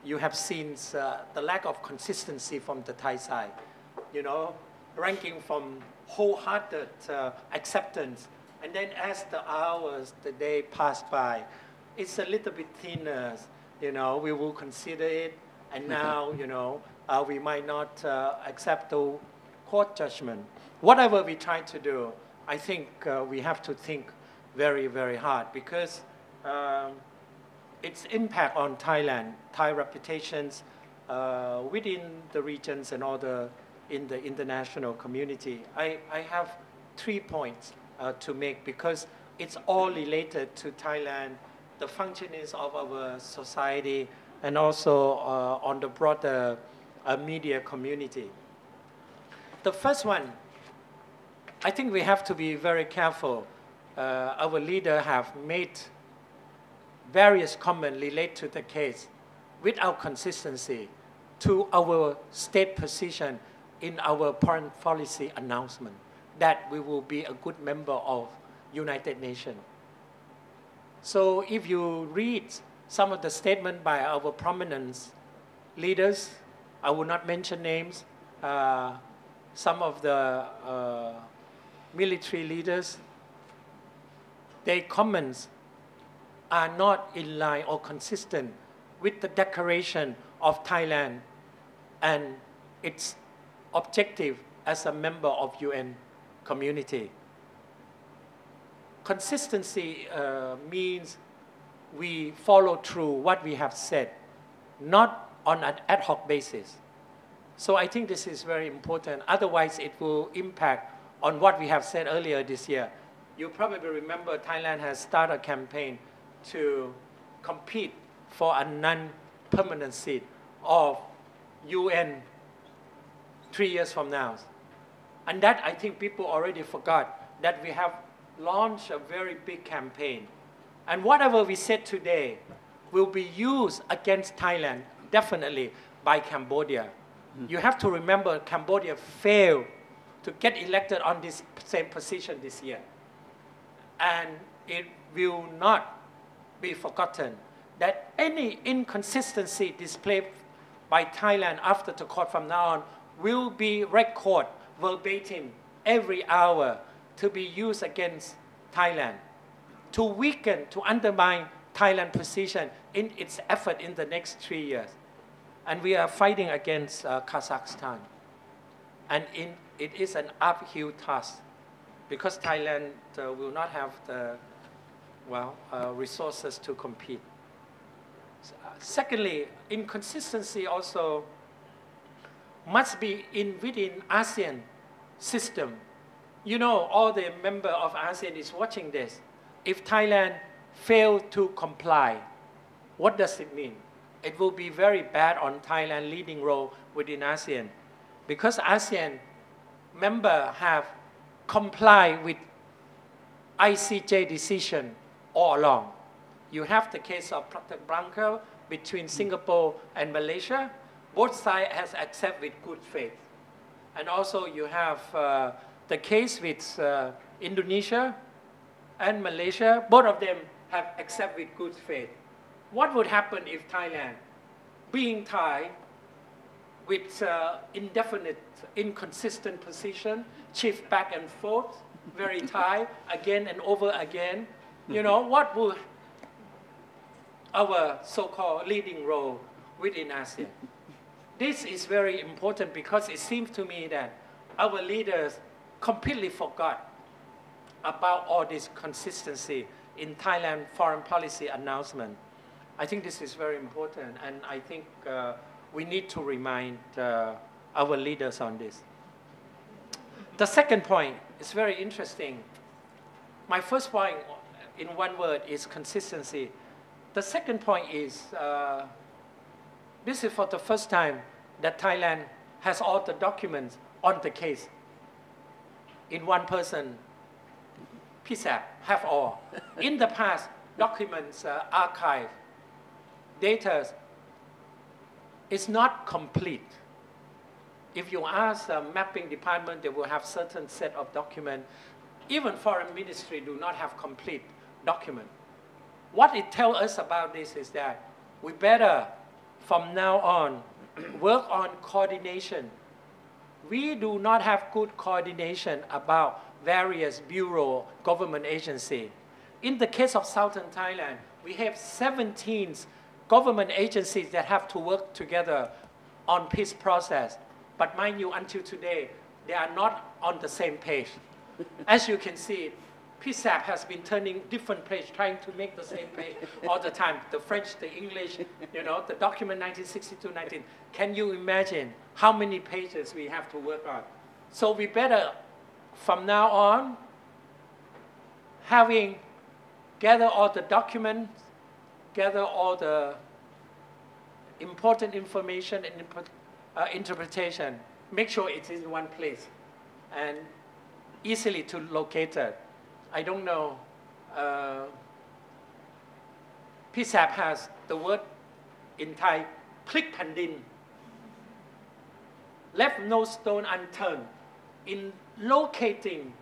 You have seen the lack of consistency from the Thai side, you know, ranking from wholehearted acceptance. And then as the hours, the day passed by, it's a little bit thinner, you know, we will consider it. And now, you know, we might not accept the court judgment. Whatever we try to do, I think we have to think very, very hard because its impact on Thailand, Thai reputations within the regions and all in the international community. I have 3 points to make because it's all related to Thailand, the functioning of our society, and also on the broader media community. The first one, I think we have to be very careful. Our leader have made various comments relate to the case without consistency to our state position in our foreign policy announcement that we will be a good member of United Nations. So if you read some of the statements by our prominent leaders, I will not mention names, some of the military leaders, their comments are not in line or consistent with the declaration of Thailand and its objective as a member of UN community. Consistency means we follow through what we have said, not on an ad hoc basis. So I think this is very important. Otherwise, it will impact on what we have said earlier this year. You probably remember Thailand has started a campaign to compete for a non-permanent seat of UN 3 years from now. And that, I think people already forgot that we have launched a very big campaign. And whatever we said today will be used against Thailand, definitely, by Cambodia. You have to remember Cambodia failed to get elected on this same position this year. And it will not be forgotten that any inconsistency displayed by Thailand after the court from now on will be recorded verbatim every hour to be used against Thailand to weaken, to undermine Thailand's position in its effort in the next 3 years. And we are fighting against Kazakhstan. And it is an uphill task because Thailand will not have the resources to compete. Secondly, inconsistency also must be within ASEAN system. You know, all the members of ASEAN is watching this. If Thailand fails to comply, what does it mean? It will be very bad on Thailand's leading role within ASEAN because ASEAN members have complied with ICJ decision all along. You have the case of Protect Blanca between Singapore and Malaysia. Both sides has accepted with good faith. And also you have the case with Indonesia and Malaysia. Both of them have accepted with good faith. What would happen if Thailand, being Thai, with indefinite, inconsistent position, shift back and forth, very Thai, again and over again, you know, what will our so-called leading role within ASEAN? This is very important because it seems to me that our leaders completely forgot about all this consistency in Thailand foreign policy announcement. I think this is very important, and I think we need to remind our leaders on this. The second point is very interesting. My first point, in one word, is consistency. The second point is This is for the first time that Thailand has all the documents on the case in one person. PSAP have all. In the past, documents, archive, data is not complete. If you ask the mapping department, they will have certain set of documents. Even foreign ministry do not have complete document. What it tells us about this is that we better, from now on, work on coordination. We do not have good coordination about various bureau, government agency. In the case of Southern Thailand, we have 17 government agencies that have to work together on peace process. But mind you, until today, they are not on the same page. As you can see, PSAP has been turning different page, trying to make the same page all the time. The French, the English, you know, the document 1962-19. Can you imagine how many pages we have to work on? So we better, from now on, having gather all the documents, gather all the important information and interpretation, make sure it is in one place and easily to locate it. I don't know. PSAP has the word in Thai, plik pandin, left no stone unturned in locating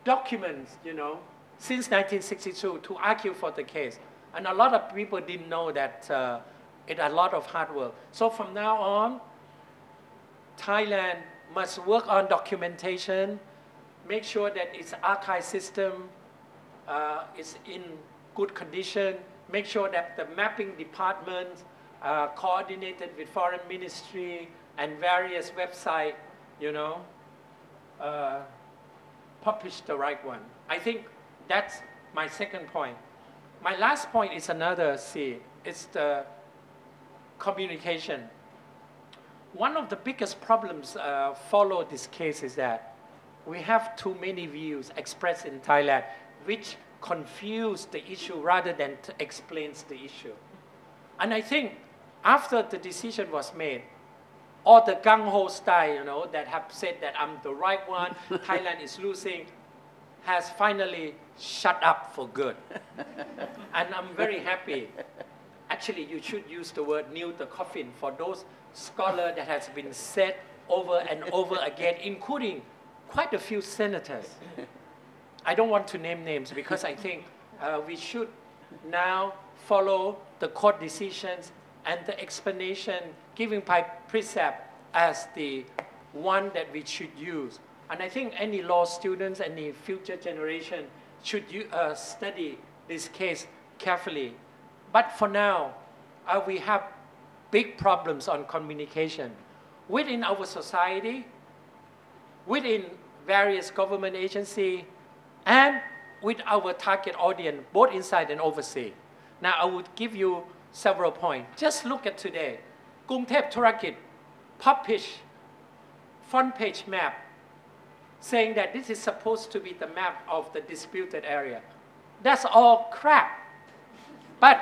documents, you know, since 1962 to argue for the case. And a lot of people didn't know that it's a lot of hard work. So from now on, Thailand must work on documentation, make sure that its archive system is in good condition, make sure that the mapping department coordinated with foreign ministry and various websites, you know, publish the right one. I think that's my second point. My last point is another C. It's the communication. One of the biggest problems follow this case is that we have too many views expressed in Thailand which confuse the issue rather than explains the issue. And I think after the decision was made, all the gung-ho style, you know, that have said that I'm the right one, Thailand is losing, has finally shut up for good. And I'm very happy. Actually, you should use the word "kneel the coffin" for those scholars that has been said over and over again, including quite a few senators. I don't want to name names because I think we should now follow the court decisions and the explanation given by PSAP as the one that we should use. And I think any law students, any future generation should study this case carefully. But for now, we have big problems on communication within our society, within various government agencies, and with our target audience, both inside and overseas. Now, I would give you several points. Just look at today. Krungthep Thurakit published front page map saying that this is supposed to be the map of the disputed area. That's all crap. But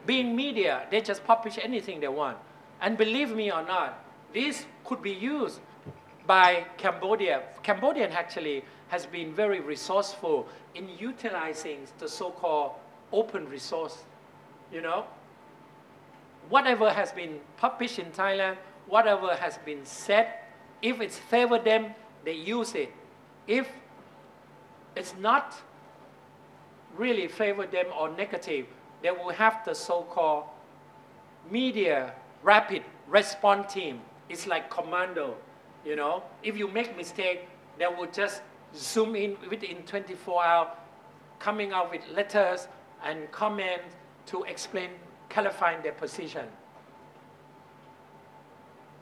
being media, they just publish anything they want. And believe me or not, this could be used by Cambodia. Cambodia actually has been very resourceful in utilizing the so-called open resource. You know, whatever has been published in Thailand, whatever has been said, if it's favored them, they use it. If it's not really favor them or negative, they will have the so-called media rapid response team. It's like commando, you know. If you make mistake, they will just zoom in within 24 hours, coming out with letters and comments to explain, clarifying their position.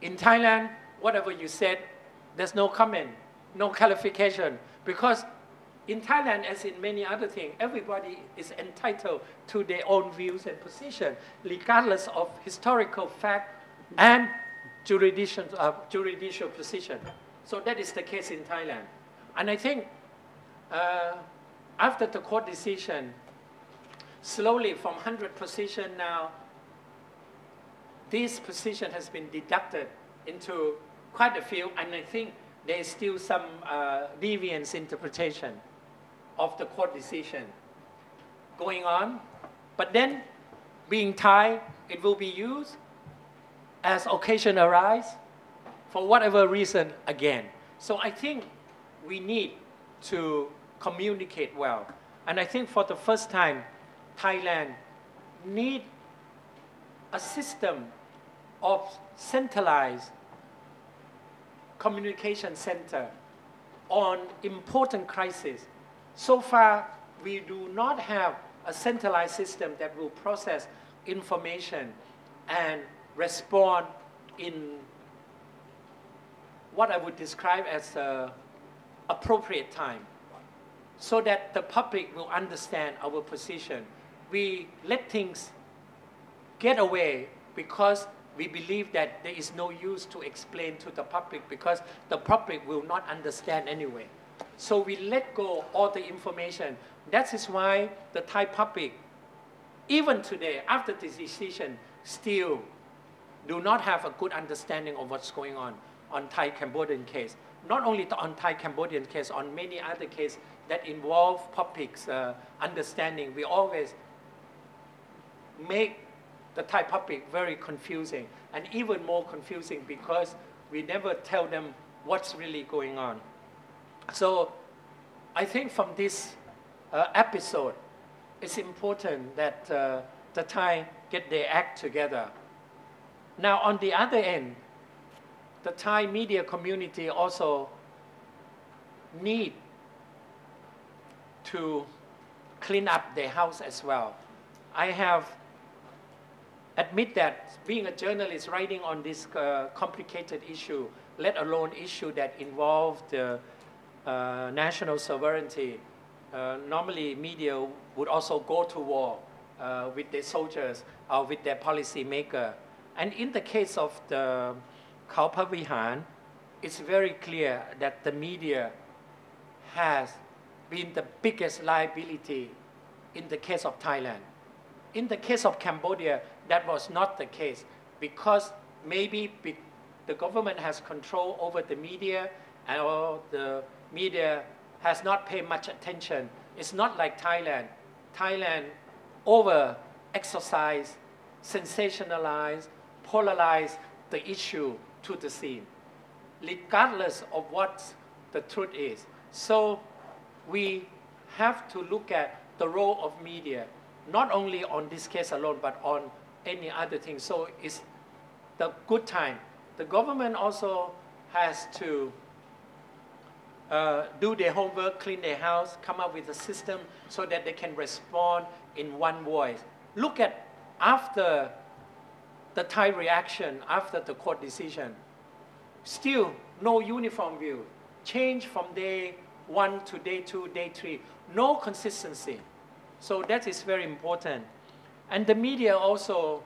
In Thailand, whatever you said, there's no comment, no clarification, because in Thailand, as in many other things, everybody is entitled to their own views and position, regardless of historical fact and judicial position. So that is the case in Thailand. And I think after the court decision, slowly from 100 position now, this position has been deducted into quite a few, and I think there is still some deviance interpretation of the court decision going on. But then, being Thai, it will be used as occasion arise for whatever reason again. So I think we need to communicate well. And I think for the first time, Thailand need a system of centralized communication center on important crises. So far, we do not have a centralized system that will process information and respond in what I would describe as appropriate time, so that the public will understand our position. We let things get away because we believe that there is no use to explain to the public because the public will not understand anyway. So we let go all the information. That is why the Thai public, even today, after the decision, still do not have a good understanding of what's going on Thai-Cambodian case. Not only on Thai-Cambodian case, on many other cases that involve public's understanding. We always make the Thai public very confusing, and even more confusing because we never tell them what's really going on. So I think from this episode, it's important that the Thai get their act together. Now, on the other end, the Thai media community also need to clean up their house as well. I have admit that being a journalist writing on this complicated issue, let alone issue that involved national sovereignty, normally media would also go to war with their soldiers or with their policy maker. And in the case of the Phra Viharn, it's very clear that the media has been the biggest liability in the case of Thailand. In the case of Cambodia, that was not the case because maybe the government has control over the media or the media has not paid much attention. It's not like Thailand. Thailand over-exercise, sensationalize, polarize the issue to the scene, regardless of what the truth is. So we have to look at the role of media, not only on this case alone, but on any other thing. So it's the good time. The government also has to do their homework, clean their house, come up with a system so that they can respond in one voice. Look at after the Thai reaction, after the court decision, still no uniform view. Change from day 1 to day 2, day 3. No consistency. So that is very important. And the media also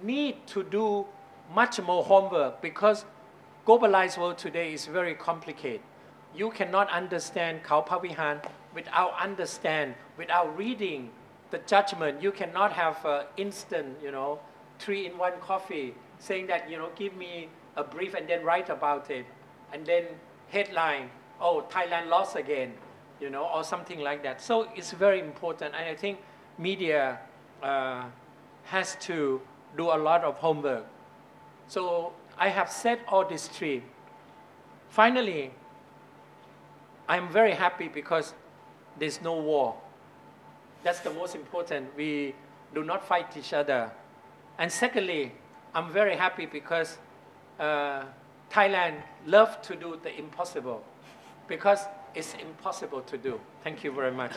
need to do much more homework because globalized world today is very complicated. You cannot understand Phra Viharn without reading the judgment. You cannot have instant, 3-in-1 coffee saying that, give me a brief and then write about it. And then headline, oh, Thailand lost again, or something like that. So it's very important. And I think media has to do a lot of homework. So I have said all these three. Finally, I'm very happy because there's no war. That's the most important. We do not fight each other. And secondly, I'm very happy because Thailand loves to do the impossible because it's impossible to do. Thank you very much.